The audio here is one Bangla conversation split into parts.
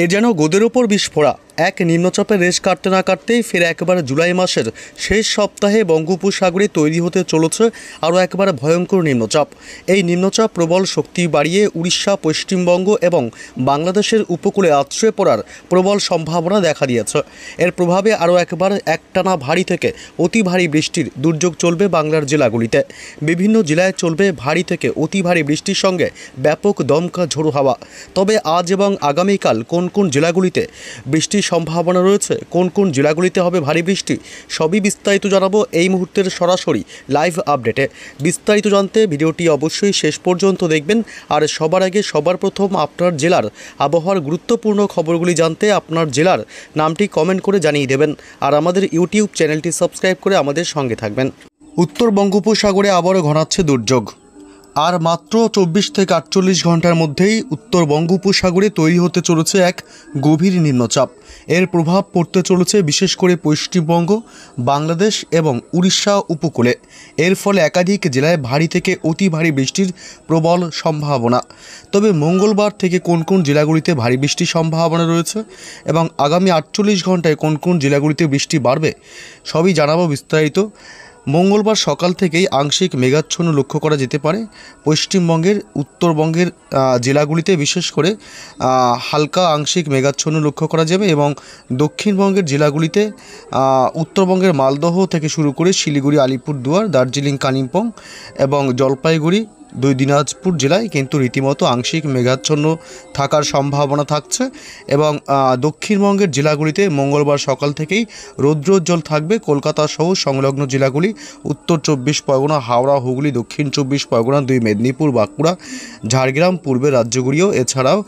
এ যেন গোদের ওপর বিস্ফোরা। এক নিম্নচাপের রেশ কাটতে না কাটতেই ফের একবার জুলাই মাসের শেষ সপ্তাহে বঙ্গোপসাগরে তৈরি হতে চলেছে আরও একবার ভয়ঙ্কর নিম্নচাপ। এই নিম্নচাপ প্রবল শক্তি বাড়িয়ে উড়িষ্যা, পশ্চিমবঙ্গ এবং বাংলাদেশের উপকূলে আছড়ে পড়ার প্রবল সম্ভাবনা দেখা দিয়েছে। এর প্রভাবে আরও একবার একটানা ভারী থেকে অতি ভারী বৃষ্টির দুর্যোগ চলবে বাংলার জেলাগুলিতে। বিভিন্ন জেলায় চলবে ভারী থেকে অতি ভারী বৃষ্টির সঙ্গে ব্যাপক দমকা ঝোড়ো হাওয়া। তবে আজ এবং আগামীকাল কোন কোন জেলাগুলিতে বৃষ্টির সম্ভাবনা রয়েছে, কোন কোন জেলাগুলিতে হবে ভারী বৃষ্টি, সবই বিস্তারিত জানাবো এই মুহূর্তের সরাসরি লাইভ আপডেটে। বিস্তারিত জানতে ভিডিওটি অবশ্যই শেষ পর্যন্ত দেখবেন। আর সবার আগে সবার প্রথম আপনার জেলার আবহাওয়ার গুরুত্বপূর্ণ খবরগুলি জানতে আপনার জেলার নামটি কমেন্ট করে জানিয়ে দেবেন। আর আমাদের ইউটিউব চ্যানেলটি সাবস্ক্রাইব করে আমাদের সঙ্গে থাকবেন। উত্তর বঙ্গোপসাগরে আবারও ঘনাচ্ছে দুর্যোগ। আর মাত্র 24 থেকে 48 ঘন্টার মধ্যেই উত্তর বঙ্গোপসাগরে তৈরি হতে চলেছে এক গভীর নিম্নচাপ। এর প্রভাব পড়তে চলেছে বিশেষ করে পশ্চিমবঙ্গ, বাংলাদেশ এবং উড়িষ্যা উপকূলে। এর ফলে একাধিক জেলায় ভারী থেকে অতি ভারী বৃষ্টির প্রবল সম্ভাবনা। তবে মঙ্গলবার থেকে কোন কোন জেলাগুলিতে ভারী বৃষ্টির সম্ভাবনা রয়েছে এবং আগামী 48 ঘন্টায় কোন কোন জেলাগুলিতে বৃষ্টি বাড়বে, সবই জানাবো বিস্তারিত। মঙ্গলবার সকাল থেকেই আংশিক মেঘাচ্ছন্ন লক্ষ্য করা যেতে পারে পশ্চিমবঙ্গের, উত্তরবঙ্গের জেলাগুলিতে বিশেষ করে হালকা আংশিক মেঘাচ্ছন্ন লক্ষ্য করা যাবে এবং দক্ষিণবঙ্গের জেলাগুলিতে উত্তরবঙ্গের মালদহ থেকে শুরু করে শিলিগুড়ি, আলিপুরদুয়ার, দার্জিলিং, কালিম্পং এবং জলপাইগুড়ি, দুই দিনাজপুর জেলায় কিন্তু রীতিমতো আংশিক মেঘাচ্ছন্ন থাকার সম্ভাবনা থাকছে এবং দক্ষিণবঙ্গের জেলাগুলিতে মঙ্গলবার সকাল থেকেই রৌদ্রোজ্জ্বল থাকবে কলকাতা সহ সংলগ্ন জেলাগুলি, উত্তর 24 পরগনা, হাওড়া, হুগলি, দক্ষিণ 24 পরগনা, দুই মেদিনীপুর, বাঁকুড়া, ঝাড়গ্রাম, পূর্বের রাজ্যগুলিও, এছাড়াও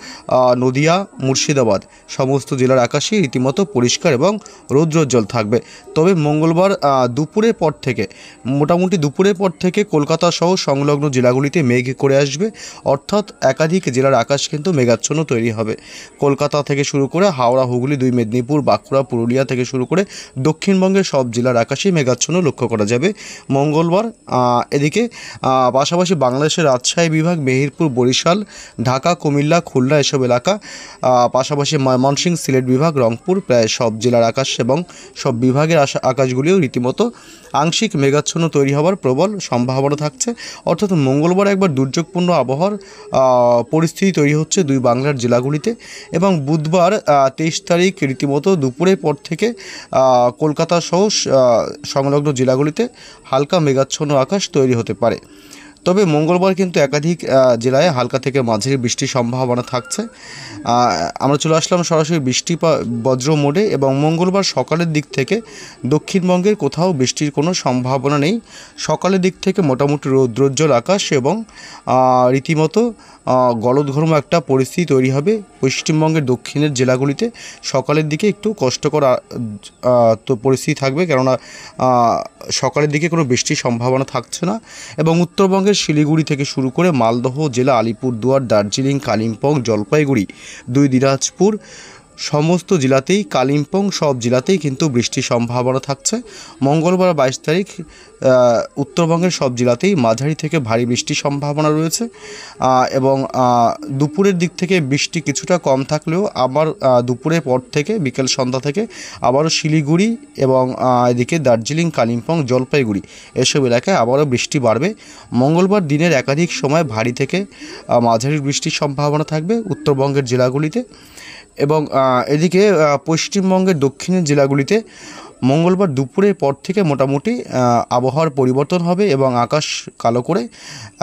নদিয়া, মুর্শিদাবাদ সমস্ত জেলার আকাশে রীতিমতো পরিষ্কার এবং রৌদ্রোজ্জ্বল থাকবে। তবে মঙ্গলবার দুপুরের পর থেকে মোটামুটি দুপুরের পর থেকে কলকাতা সহ সংলগ্ন জেলাগুলিতে মেঘ করে আসবে, অর্থাৎ একাধিক জেলার আকাশ কিন্তু মেঘাচ্ছন্ন তৈরি হবে। কলকাতা থেকে শুরু করে হাওড়া, হুগলি, দুই মেদিনীপুর, বাঁকুড়া, পুরুলিয়া থেকে শুরু করে দক্ষিণবঙ্গের সব জেলার আকাশে মেঘাচ্ছন্ন লক্ষ্য করা যাবে মঙ্গলবার। এদিকে পাশাপাশি বাংলাদেশের রাজশাহী বিভাগ, মেহেরপুর, বরিশাল, ঢাকা, কুমিল্লা, খুলনা এসব এলাকা, পাশাপাশি ময়মনসিংহ, সিলেট বিভাগ, রংপুর, প্রায় সব জেলার আকাশ এবং সব বিভাগের আকাশগুলিও রীতিমতো আংশিক মেঘাচ্ছন্ন তৈরি হওয়ার প্রবল সম্ভাবনা থাকছে। অর্থাৎ মঙ্গলবার একবার দুর্যোগপূর্ণ আবহাওয়ার পরিস্থিতি তৈরি হচ্ছে দুই বাংলার জেলাগুলিতে এবং বুধবার 23 তারিখ রীতিমতো দুপুরের পর থেকে কলকাতা সহ সংলগ্ন জেলাগুলিতে হালকা মেঘাচ্ছন্ন আকাশ তৈরি হতে পারে। তবে মঙ্গলবার কিন্তু একাধিক জেলায় হালকা থেকে মাঝারি বৃষ্টির সম্ভাবনা থাকছে। আমরা চলে আসলাম সরাসরি বৃষ্টি বজ্র মোডে এবং মঙ্গলবার সকালের দিক থেকে দক্ষিণবঙ্গের কোথাও বৃষ্টির কোনো সম্ভাবনা নেই। সকালের দিক থেকে মোটামুটি রৌদ্রোজ্জ্বল আকাশ এবং রীতিমতো গলদঘর্ম একটা পরিস্থিতি তৈরি হবে পশ্চিমবঙ্গের দক্ষিণের জেলাগুলিতে। সকালের দিকে একটু কষ্টকর তো পরিস্থিতি থাকবে, কেননা সকালের দিকে কোনো বৃষ্টির সম্ভাবনা থাকছে না এবং উত্তরবঙ্গের শিলিগুড়ি থেকে শুরু করে মালদহ জেলা, আলিপুরদুয়ার, দার্জিলিং, কালিম্পং, জলপাইগুড়ি, দুই দিনাজপুর সমস্ত জেলাতেই, কালিম্পং সব জেলাতেই কিন্তু বৃষ্টির সম্ভাবনা থাকছে। মঙ্গলবার 22 তারিখ উত্তরবঙ্গের সব জেলাতেই মাঝারি থেকে ভারী বৃষ্টির সম্ভাবনা রয়েছে এবং দুপুরের দিক থেকে বৃষ্টি কিছুটা কম থাকলেও আবার দুপুরের পর থেকে বিকেল সন্ধ্যা থেকে আবারও শিলিগুড়ি এবং এদিকে দার্জিলিং, কালিম্পং, জলপাইগুড়ি এসব এলাকায় আবারও বৃষ্টি বাড়বে। মঙ্গলবার দিনের একাধিক সময় ভারী থেকে মাঝারি বৃষ্টির সম্ভাবনা থাকবে উত্তরবঙ্গের জেলাগুলিতে এবং এদিকে পশ্চিমবঙ্গের দক্ষিণের জেলাগুলিতে মঙ্গলবার দুপুরের পর থেকে মোটামুটি আবহাওয়ার পরিবর্তন হবে এবং আকাশ কালো করে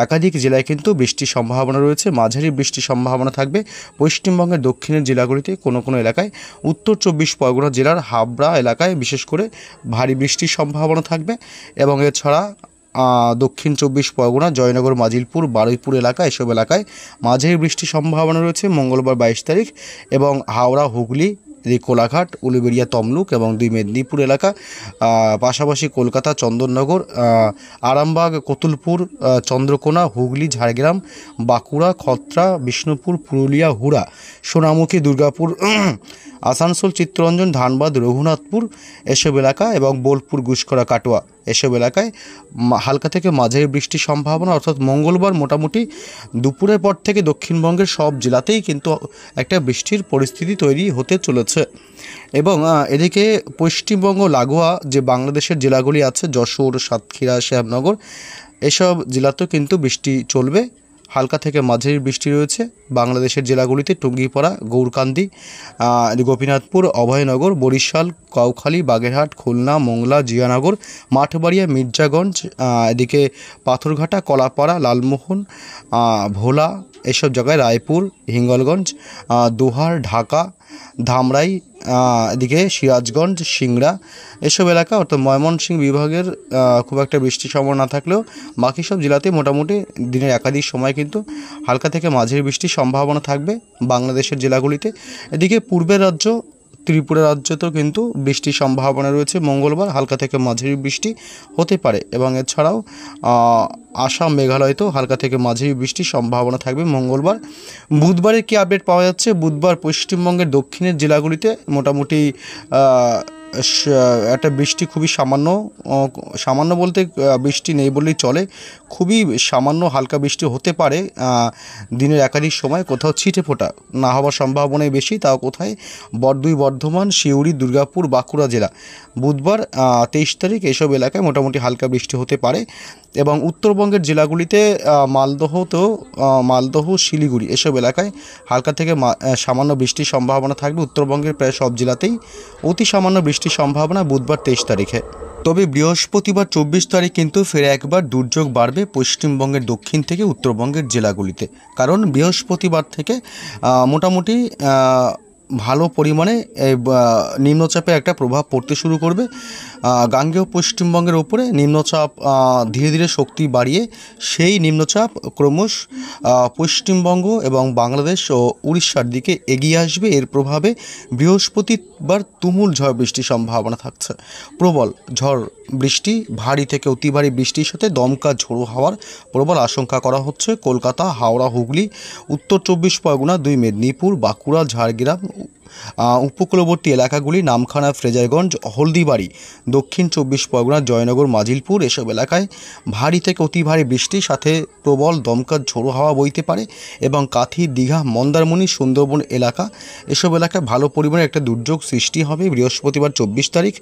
একাধিক জেলায় কিন্তু বৃষ্টির সম্ভাবনা রয়েছে। মাঝারি বৃষ্টির সম্ভাবনা থাকবে পশ্চিমবঙ্গের দক্ষিণের জেলাগুলিতে, কোনো কোনো এলাকায়। উত্তর 24 পরগনা জেলার হাবড়া এলাকায় বিশেষ করে ভারী বৃষ্টির সম্ভাবনা থাকবে এবং এছাড়া দক্ষিণ 24 পরগনা, জয়নগর, মাজিলপুর, বারুইপুর এলাকা এসব এলাকায় মাঝারি বৃষ্টির সম্ভাবনা রয়েছে মঙ্গলবার 22 তারিখ এবং হাওড়া, হুগলি, কোলাঘাট, উলুবেড়িয়া, তমলুক এবং দুই মেদিনীপুর এলাকা, পাশাপাশি কলকাতা, চন্দননগর, আরামবাগ, কতুলপুর, চন্দ্রকোনা, হুগলি, ঝাড়গ্রাম, বাঁকুড়া, খত্রা, বিষ্ণুপুর, পুরুলিয়া, হুড়া, সোনামুখী, দুর্গাপুর, আসানসোল, চিত্তরঞ্জন, ধানবাদ, রঘুনাথপুর এসব এলাকা এবং বোলপুর, গুসকরা, কাটোয়া এসব এলাকায় হালকা থেকে মাঝারি বৃষ্টির সম্ভাবনা। অর্থাৎ মঙ্গলবার মোটামুটি দুপুরের পর থেকে দক্ষিণবঙ্গের সব জেলাতেই কিন্তু একটা বৃষ্টির পরিস্থিতি তৈরি হতে চলেছে। এবং এদিকে পশ্চিমবঙ্গ লাগোয়া যে বাংলাদেশের জেলাগুলি আছে, যশোর, সাতক্ষীরা, শ্যামনগর, এসব জেলাতেও কিন্তু বৃষ্টি চলবে। হালকা থেকে মাঝারি বৃষ্টি রয়েছে বাংলাদেশের জেলাগুলিতে: টুঙ্গিপাড়া, গৌরকান্দি, গোপীনাথপুর, অভয়নগর, বরিশাল, কাউখালী, বাগেরহাট, খুলনা, মোংলা, জিয়ানগর, মাঠবাড়িয়া, মির্জাগঞ্জ, এদিকে পাথরঘাটা, কলাপাড়া, লালমোহন, ভোলা, এসব জায়গায়, রায়পুর, হিঙ্গলগঞ্জ, দোহার, ঢাকা, ধামরাই, এদিকে সিরাজগঞ্জ, সিংড়া এসব এলাকা, অর্থাৎ ময়মনসিংহ বিভাগের খুব একটা বৃষ্টির সম্ভাবনা না থাকলেও বাকি সব জেলাতে মোটামুটি দিনের একাধিক সময় কিন্তু হালকা থেকে মাঝারি বৃষ্টির সম্ভাবনা থাকবে বাংলাদেশের জেলাগুলিতে। এদিকে পূর্বের রাজ্য ত্রিপুরা রাজ্যতেও কিন্তু বৃষ্টির সম্ভাবনা রয়েছে। মঙ্গলবার হালকা থেকে মাঝারি বৃষ্টি হতে পারে এবং এছাড়াও আসাম, মেঘালয়তেও হালকা থেকে মাঝারি বৃষ্টির সম্ভাবনা থাকবে মঙ্গলবার। বুধবারের কী আপডেট পাওয়া যাচ্ছে? বুধবার পশ্চিমবঙ্গের দক্ষিণের জেলাগুলিতে মোটামুটি একটা বৃষ্টি খুবই সামান্য বলতে বৃষ্টি নেই বললেই চলে, খুবই সামান্য হালকা বৃষ্টি হতে পারে দিনের একাধিক সময়। কোথাও ছিটে ফোঁটা না হওয়ার সম্ভাবনাই বেশি, তাও কোথায় বর্ধমান, সিউড়ি, দুর্গাপুর, বাঁকুড়া জেলা বুধবার 23 তারিখ এসব এলাকায় মোটামুটি হালকা বৃষ্টি হতে পারে। এবং উত্তরবঙ্গের জেলাগুলিতে মালদহ, শিলিগুড়ি এসব এলাকায় হালকা থেকে সামান্য বৃষ্টির সম্ভাবনা থাকবে। উত্তরবঙ্গের প্রায় সব জেলাতেই অতি সামান্য বৃষ্টির সম্ভাবনা বুধবার 23 তারিখে। তবে বৃহস্পতিবার 24 তারিখ কিন্তু ফের একবার দুর্যোগ বাড়বে পশ্চিমবঙ্গের দক্ষিণ থেকে উত্তরবঙ্গের জেলাগুলিতে, কারণ বৃহস্পতিবার থেকে মোটামুটি ভালো পরিমাণে নিম্নচাপের একটা প্রভাব পড়তে শুরু করবে। গাঙ্গেয় পশ্চিমবঙ্গের ওপরে নিম্নচাপ ধীরে ধীরে শক্তি বাড়িয়ে সেই নিম্নচাপ ক্রমশ পশ্চিমবঙ্গ এবং বাংলাদেশ ও উড়িষ্যার দিকে এগিয়ে আসবে। এর প্রভাবে বৃহস্পতিবার তুমুল ঝড় বৃষ্টির সম্ভাবনা থাকছে। প্রবল ঝড় বৃষ্টি, ভারী থেকে অতি ভারী বৃষ্টির সাথে দমকা ঝোড়ো হাওয়ার প্রবল আশঙ্কা করা হচ্ছে কলকাতা, হাওড়া, হুগলি, উত্তর 24 পরগনা, 2 মেদিনীপুর, বাঁকুড়া, ঝাড়গ্রাম, উপকূলবর্তী এলাকাগুলি, নামখানা, ফ্রেজারগঞ্জ, হলদিবাড়ি, দক্ষিণ 24 পরগনা, জয়নগর, মাজিলপুর এসব এলাকায় ভারী থেকে অতি ভারী বৃষ্টির সাথে প্রবল দমকা ঝোড়ো হাওয়া বইতে পারে। এবং কাথি, দীঘা, মন্দারমণি, সুন্দরবন এলাকা এসব এলাকায় ভালো পরিমাণে একটা দুর্যোগ সৃষ্টি হবে বৃহস্পতিবার 24 তারিখ।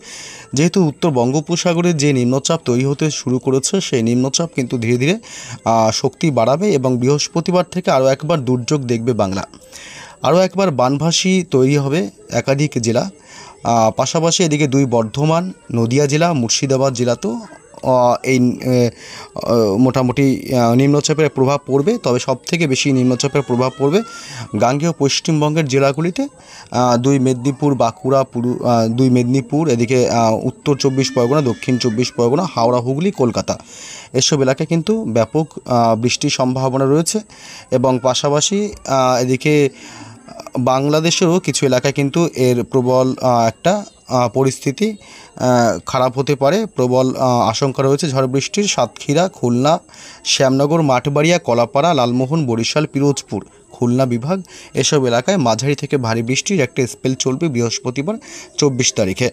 যেহেতু উত্তর বঙ্গোপসাগরে যে নিম্নচাপ তৈরি হতে শুরু করেছে, সেই নিম্নচাপ কিন্তু ধীরে ধীরে শক্তি বাড়াবে এবং বৃহস্পতিবার থেকে আরও একবার দুর্যোগ দেখবে বাংলা। আরও একবার বানভাসী তৈরি হবে একাধিক জেলা। পাশাপাশি এদিকে 2 বর্ধমান, নদিয়া জেলা, মুর্শিদাবাদ জেলাতেও এই মোটামুটি নিম্নচাপের প্রভাব পড়বে। তবে সবথেকে বেশি নিম্নচাপের প্রভাব পড়বে গাঙ্গেয় পশ্চিমবঙ্গের জেলাগুলিতে: 2 মেদিনীপুর, বাঁকুড়া, 2 মেদিনীপুর, এদিকে উত্তর 24 পরগনা, দক্ষিণ 24 পরগনা, হাওড়া, হুগলি, কলকাতা এসব এলাকায় কিন্তু ব্যাপক বৃষ্টির সম্ভাবনা রয়েছে। এবং পাশাপাশি এদিকে বাংলাদেশেরও কিছু এলাকায় কিন্তু এর প্রবল একটা পরিস্থিতি খারাপ হতে পারে, প্রবল আশঙ্কা রয়েছে ঝড় বৃষ্টির। সাতক্ষীরা, খুলনা, শ্যামনগর, মাঠবাড়িয়া, কলাপাড়া, লালমোহন, বরিশাল, পিরোজপুর, খুলনা বিভাগ এসব এলাকায় মাঝারি থেকে ভারী বৃষ্টির একটা স্পেল চলবে বৃহস্পতিবার 24 তারিখে।